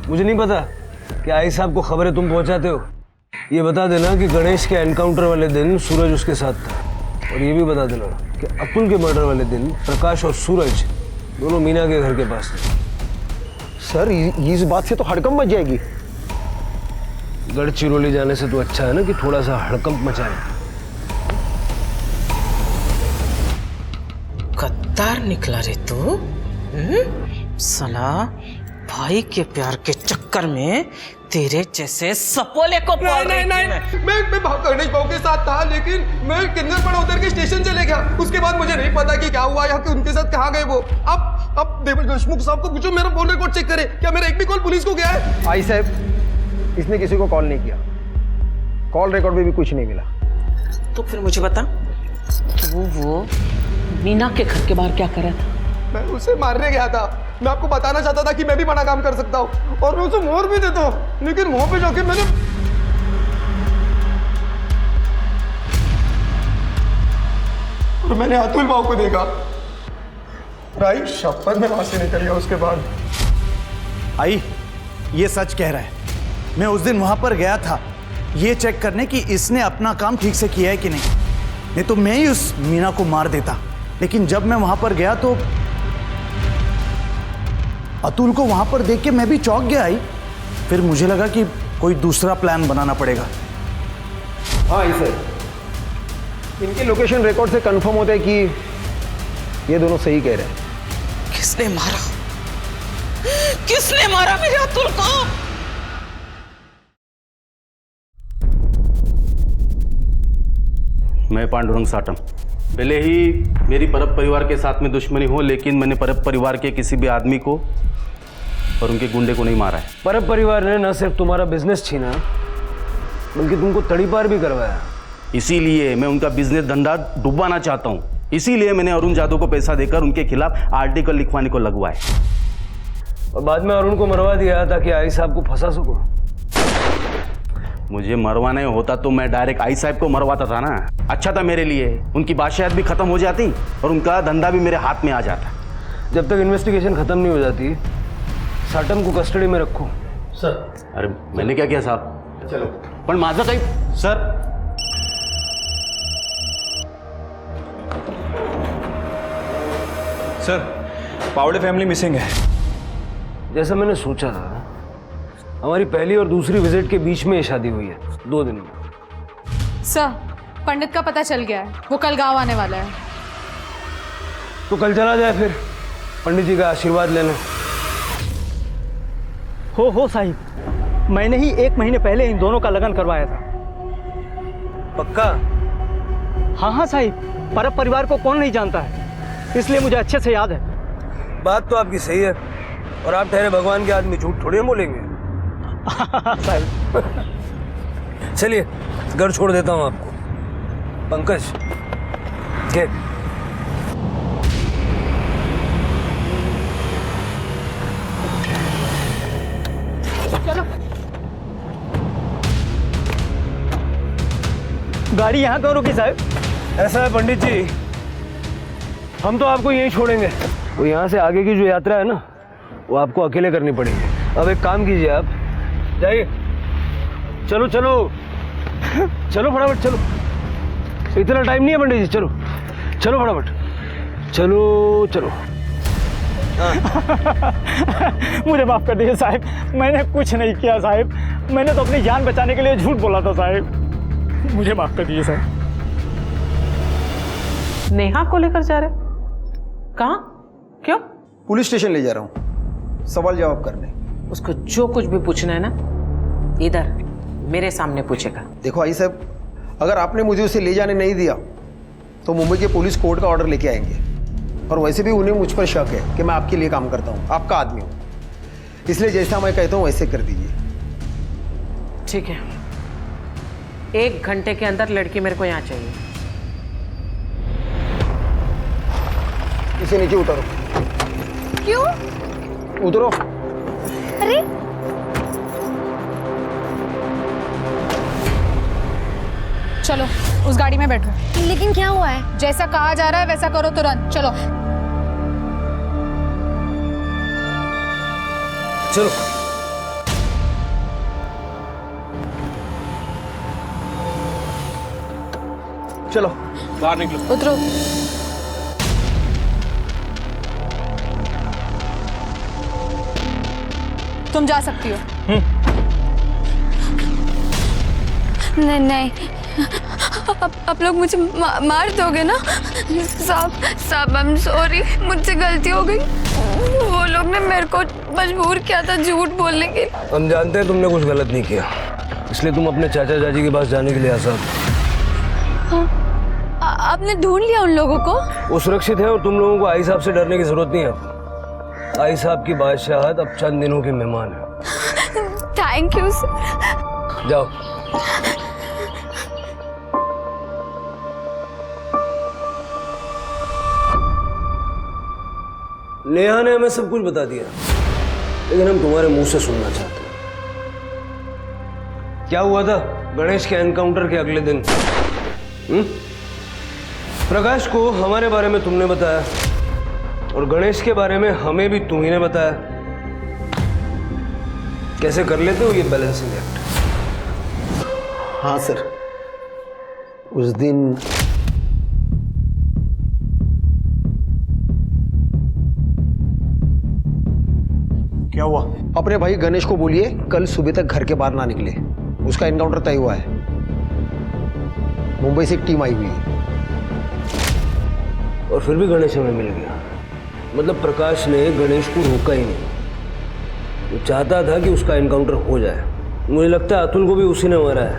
Speaker 8: मुझे नहीं पता कि आई साहब को खबरें तुम पहुंचाते हो? ये बता देना कि गणेश के एनकाउंटर वाले दिन सूरज उसके साथ था। और ये भी बता देना कि अतुल के मर्डर वाले दिन प्रकाश और सूरज दोनों मीना के घर के पास थे।
Speaker 9: सर इस बात से तो हड़कंप मच जाएगी।
Speaker 8: गढ़चिरौली जाने से तो अच्छा है ना कि थोड़ा सा हड़कंप मचाए।
Speaker 16: गद्दार निकला रे तू। साला भाई के प्यार के चक्कर में तेरे जैसे सपोले को पाल रही थी
Speaker 17: मैं गणेश भाव के साथ था, लेकिन मैं किन्नरपड़ा उतर के स्टेशन चले गया। उसके बाद मुझे नहीं पता कि क्या हुआ या कि उनके साथ कहाँ गए वो। अब देशमुख साहब को पूछो, मेरा फोन रिकॉर्ड चेक करे, क्या मेरा एक भी कॉल पुलिस को गया है?
Speaker 9: आई साहब इसने किसी को कॉल नहीं किया। कॉल रिकॉर्ड में भी कुछ नहीं मिला।
Speaker 16: तो फिर मुझे बता, तू वो मीना के घर के बाहर क्या कर रहा था?
Speaker 17: मैं उसे मारने गया था। मैं आपको बताना चाहता था कि मैं भी बड़ा काम कर सकता हूँ और मैं उसे मोहर भी देता हूँ, लेकिन वहां पे जाके मैंने अतुल भाव को देखा। राई शपथ में वहां से निकल गया। उसके बाद
Speaker 1: आई ये सच कह रहा है। मैं उस दिन वहां पर गया था ये चेक करने कि इसने अपना काम ठीक से किया है कि नहीं तो मैं ही उस मीना को मार देता। लेकिन जब मैं वहां पर गया तो अतुल को वहां पर देख के मैं भी चौंक गया। आई फिर मुझे लगा कि कोई दूसरा प्लान बनाना पड़ेगा।
Speaker 9: हाँ सर, इनके लोकेशन रिकॉर्ड से कंफर्म होता है कि ये दोनों सही कह रहे हैं।
Speaker 16: किसने मारा? किसने मारा मेरे अतुल को?
Speaker 7: मैं पांडुरंग साटम। भले ही मेरी परब परिवार के साथ में दुश्मनी हो, लेकिन मैंने परब परिवार के किसी भी आदमी को और उनके गुंडे को नहीं मारा है।
Speaker 8: परब परिवार ने न सिर्फ तुम्हारा बिजनेस छीना बल्कि तुमको तड़ीपार भी करवाया।
Speaker 7: इसीलिए मैं उनका बिजनेस धंधा डुबाना चाहता हूँ। इसीलिए मैंने अरुण जादव को पैसा देकर उनके खिलाफ आर्टिकल लिखवाने को लगवाया
Speaker 8: और बाद में अरुण को मरवा दिया ताकि आई साहब को फंसा सको।
Speaker 7: मुझे मरवाना होता तो मैं डायरेक्ट आई साहब को मरवाता था ना। अच्छा था मेरे लिए, उनकी बादशाहत भी खत्म हो जाती और उनका धंधा भी मेरे हाथ में आ जाता।
Speaker 8: जब तक इन्वेस्टिगेशन खत्म नहीं हो जाती साटम को कस्टडी में रखो।
Speaker 7: सर। अरे मैंने क्या किया साहब?
Speaker 8: चलो।
Speaker 7: पण माझं काही सर।
Speaker 8: सर, पावड़े फैमिली मिसिंग है। जैसा मैंने सोचा था, हमारी पहली और दूसरी विजिट के बीच में ये शादी हुई है, 2 दिन में।
Speaker 14: सर, पंडित का पता चल गया है, वो कल गांव आने वाला है।
Speaker 8: तो कल चला जाए फिर पंडित जी का आशीर्वाद लेने।
Speaker 13: हो साहिब, मैंने ही 1 महीने पहले इन दोनों का लगन करवाया था।
Speaker 8: पक्का?
Speaker 13: हाँ साहिब, परब परिवार को कौन नहीं जानता है, इसलिए मुझे अच्छे से याद है।
Speaker 8: बात तो आपकी सही है, और आप ठहरे भगवान के आदमी, झूठ थोड़ी बोलेंगे। चलिए घर छोड़ देता हूँ आपको। पंकज, के
Speaker 13: चलो। गाड़ी यहाँ क्यों रुकी साहब?
Speaker 8: ऐसा है पंडित जी, हम तो आपको यहीं छोड़ेंगे। वो यहाँ से आगे की जो यात्रा है ना, वो आपको अकेले करनी पड़ेगी। अब एक काम कीजिए, आप जाइए। चलो चलो चलो फटाफट चलो, इतना टाइम नहीं है पंडित जी। चलो चलो फटाफट, चलो चलो।
Speaker 13: मुझे माफ कर दीजिए साहब, मैंने कुछ नहीं किया साहब, मैंने तो अपनी जान बचाने के लिए झूठ बोला था साहब, मुझे माफ कर दीजिए साहब।
Speaker 16: नेहा को लेकर जा रहे? कहाँ? क्यों?
Speaker 9: पुलिस स्टेशन ले जा रहा हूँ, सवाल जवाब करने।
Speaker 16: उसको जो कुछ भी पूछना है ना, इधर मेरे सामने पूछेगा।
Speaker 9: देखो आई साहब, अगर आपने मुझे उसे ले जाने नहीं दिया तो मुंबई के पुलिस कोर्ट का ऑर्डर लेके आएंगे, और वैसे भी उन्हें मुझ पर शक है कि मैं आपके लिए काम करता हूँ, आपका आदमी हूँ, इसलिए जैसा मैं कहता हूँ वैसे कर दीजिए।
Speaker 16: ठीक है, 1 घंटे के अंदर लड़की मेरे को यहाँ चाहिए।
Speaker 9: इसे नीचे उतारो।
Speaker 4: क्यों?
Speaker 9: उतरो।
Speaker 4: अरे
Speaker 14: चलो उस गाड़ी में बैठो।
Speaker 4: लेकिन क्या हुआ है?
Speaker 14: जैसा कहा जा रहा है वैसा करो तुरंत। चलो
Speaker 8: चलो।
Speaker 9: चलो
Speaker 7: बाहर निकलो।
Speaker 14: उतरो। तुम जा सकती हो।
Speaker 4: नहीं नहीं, आप लोग मुझे मार दोगे ना? साहब आई एम सॉरी, मुझसे गलती हो गई। वो लोग ने मेरे को मजबूर किया था झूठ बोलने के।
Speaker 8: हम जानते हैं तुमने कुछ गलत नहीं किया, इसलिए तुम अपने चाचा चाची के पास जाने के लिए आसाद।
Speaker 4: आपने ढूंढ लिया उन लोगों को?
Speaker 8: वो सुरक्षित है और तुम लोगों को आई साहब से डरने की जरूरत नहीं है। आई साहब की बादशाहत अब चंद दिनों के मेहमान है।
Speaker 4: Thank you sir.
Speaker 8: जाओ। नेहा ने हमें सब कुछ बता दिया, लेकिन हम तुम्हारे मुंह से सुनना चाहते हैं। क्या हुआ था गणेश के एनकाउंटर के अगले दिन? प्रकाश को हमारे बारे में तुमने बताया, और गणेश के बारे में हमें भी तुम ही ने बताया। कैसे कर लेते हो ये बैलेंसिंग एक्ट?
Speaker 9: हाँ सर, उस दिन
Speaker 1: क्या हुआ?
Speaker 9: अपने भाई गणेश को बोलिए कल सुबह तक घर के बाहर ना निकले, उसका एनकाउंटर तय हुआ है। मुंबई से एक टीम आई हुई है।
Speaker 8: और फिर भी गणेश हमें मिल गया। मतलब प्रकाश ने गणेश को रोका ही नहीं, वो चाहता था कि उसका एनकाउंटर हो जाए। मुझे लगता है अतुल को भी उसी ने मारा है।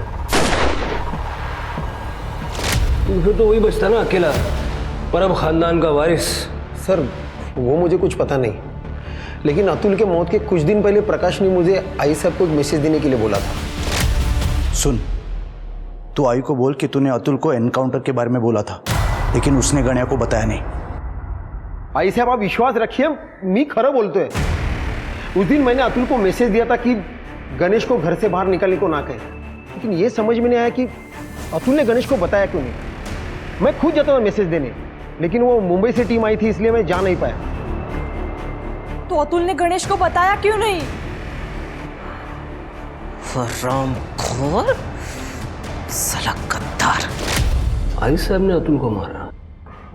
Speaker 8: तो फिर तो वही बचता ना अकेला, परब खानदान का वारिस।
Speaker 9: सर वो मुझे कुछ पता नहीं, लेकिन अतुल के मौत के कुछ दिन पहले प्रकाश ने मुझे आई साहब को एक मैसेज देने के लिए बोला था।
Speaker 1: सुन, तू आई को बोल कि तूने अतुल को एनकाउंटर के बारे में बोला था, लेकिन उसने गण्या को बताया नहीं।
Speaker 9: आई साहब आप विश्वास रखिए, मी खरा बोलतोय। उस दिन मैंने अतुल को मैसेज दिया था कि गणेश को घर से बाहर निकलने को ना कहे, लेकिन ये समझ में नहीं आया कि अतुल ने गणेश को बताया क्यों नहीं। मैं खुद जाता था मैसेज देने, लेकिन वो मुंबई से टीम आई थी इसलिए मैं जा नहीं पाया।
Speaker 14: तो अतुल ने गणेश को बताया क्यों नहीं?
Speaker 16: हरामखोर, साला गद्दार।
Speaker 8: आई साहब ने अतुल को मारा?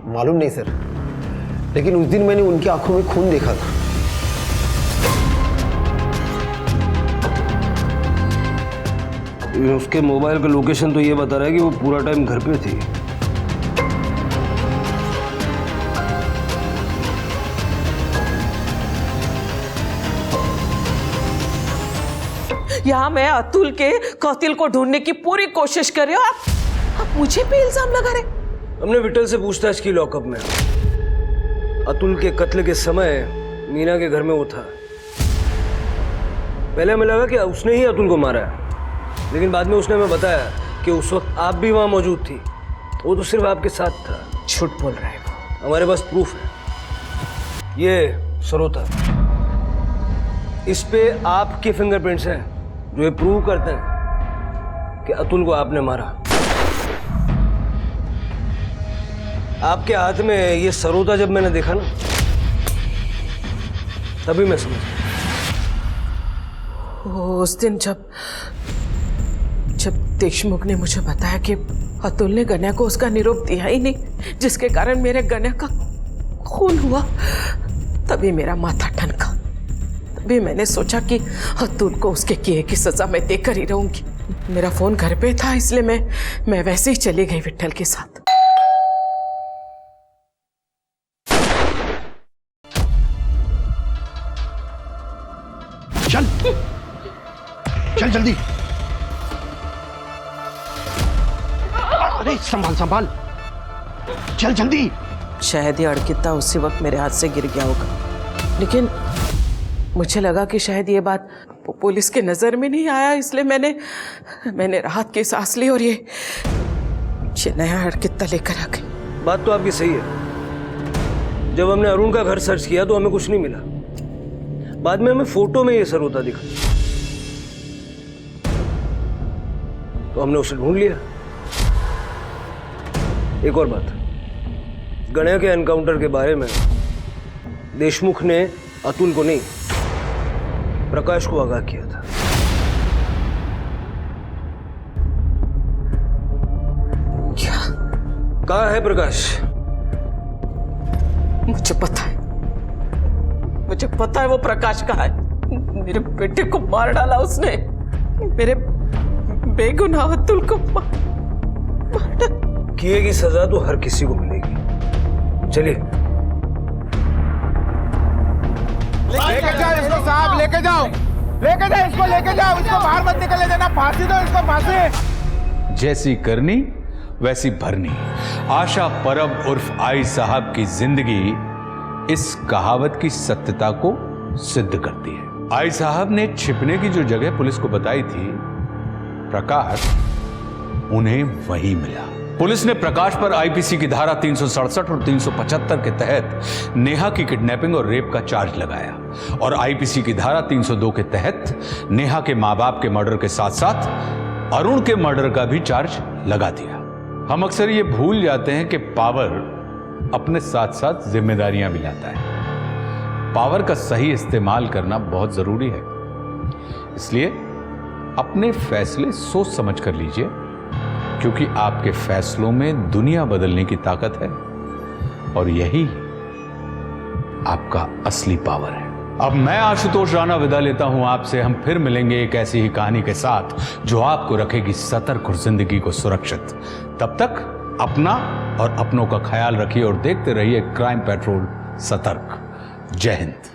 Speaker 9: मालूम नहीं सर, लेकिन उस दिन मैंने उनकी आंखों में खून देखा था।
Speaker 8: उसके मोबाइल का लोकेशन तो ये बता रहा है कि वो पूरा टाइम घर पे थी।
Speaker 16: यहाँ मैं अतुल के कातिल को ढूंढने की पूरी कोशिश कर रही हूँ, आप मुझे पे इल्जाम लगा रहे।
Speaker 8: हमने विठल से पूछताछ की लॉकअप में। अतुल के कत्ल के समय मीना के घर में वो था। पहले हमें लगा कि उसने ही अतुल को मारा है, लेकिन बाद में उसने हमें बताया कि उस वक्त आप भी वहां मौजूद थी। वो तो सिर्फ आपके साथ था।
Speaker 16: झूठ बोल रहा है वो।
Speaker 8: हमारे पास प्रूफ है। ये सरोता, इस पे आपके फिंगरप्रिंट्स हैं जो ये प्रूव करते हैं कि अतुल को आपने मारा। आपके हाथ में ये सरोता जब मैंने देखा ना, तभी मैं समझ गया।
Speaker 16: उस दिन जब देशमुख ने मुझे बताया कि अतुल ने गन्या को उसका निरोप दिया ही नहीं, जिसके कारण मेरे गन्या का खून हुआ, तभी मेरा माथा ठनका। तभी मैंने सोचा कि अतुल को उसके किए की सजा मैं देकर ही रहूंगी। मेरा फोन घर पे था, इसलिए मैं वैसे ही चली गई विठल के साथ।
Speaker 1: चल चल जल्दी। अरे संभाल संभाल, चल जल्दी।
Speaker 16: शायद ये अड़किता उसी वक्त मेरे हाथ से गिर गया होगा, लेकिन मुझे लगा कि शायद ये बात पुलिस के नजर में नहीं आया, इसलिए मैंने राहत की सांस ली और ये नया अड़किता लेकर आ गई।
Speaker 8: बात तो आपकी सही है। जब हमने अरुण का घर सर्च किया तो हमें कुछ नहीं मिला। बाद में हमें फोटो में ये सरोता दिखा, तो हमने उसे ढूंढ लिया। एक और बात, गणेश के एनकाउंटर के बारे में देशमुख ने अतुल को नहीं, प्रकाश को आगाह किया था।
Speaker 16: क्या?
Speaker 8: कहाँ है प्रकाश?
Speaker 16: मुझे पता है वो प्रकाश कहाँ है। मेरे बेटे को मार डाला उसने, मेरे बेगुनाह अतुल को मार डाला।
Speaker 8: किए की सजा तो हर किसी को मिलेगी। चलिए
Speaker 12: लेके जाओ इसको साहब, लेके जाओ इसको, लेके जाओ इसको, बाहर मत निकलने देना, फांसी दो इसको, फांसी।
Speaker 3: जैसी करनी वैसी भरनी। आशा परब उर्फ आई साहब की जिंदगी इस कहावत की सत्यता को सिद्ध करती है। आई साहब ने छिपने की जो जगह पुलिस को बताई थी, प्रकाश उन्हें वही मिला। पुलिस ने प्रकाश पर आईपीसी की धारा 367 और 375 के तहत नेहा की किडनैपिंग और रेप का चार्ज लगाया और आईपीसी की धारा 302 के तहत नेहा के मां बाप के मर्डर के साथ साथ अरुण के मर्डर का भी चार्ज लगा दिया। हम अक्सर ये भूल जाते हैं कि पावर अपने साथ साथ जिम्मेदारियां भी लाता है। पावर का सही इस्तेमाल करना बहुत जरूरी है, इसलिए अपने फैसले सोच समझ कर लीजिए, क्योंकि आपके फैसलों में दुनिया बदलने की ताकत है और यही आपका असली पावर है। अब मैं आशुतोष राणा विदा लेता हूं आपसे। हम फिर मिलेंगे एक ऐसी ही कहानी के साथ जो आपको रखेगी सतर्क और जिंदगी को सुरक्षित। तब तक अपना और अपनों का ख्याल रखिए और देखते रहिए क्राइम पेट्रोल सतर्क। जय हिंद।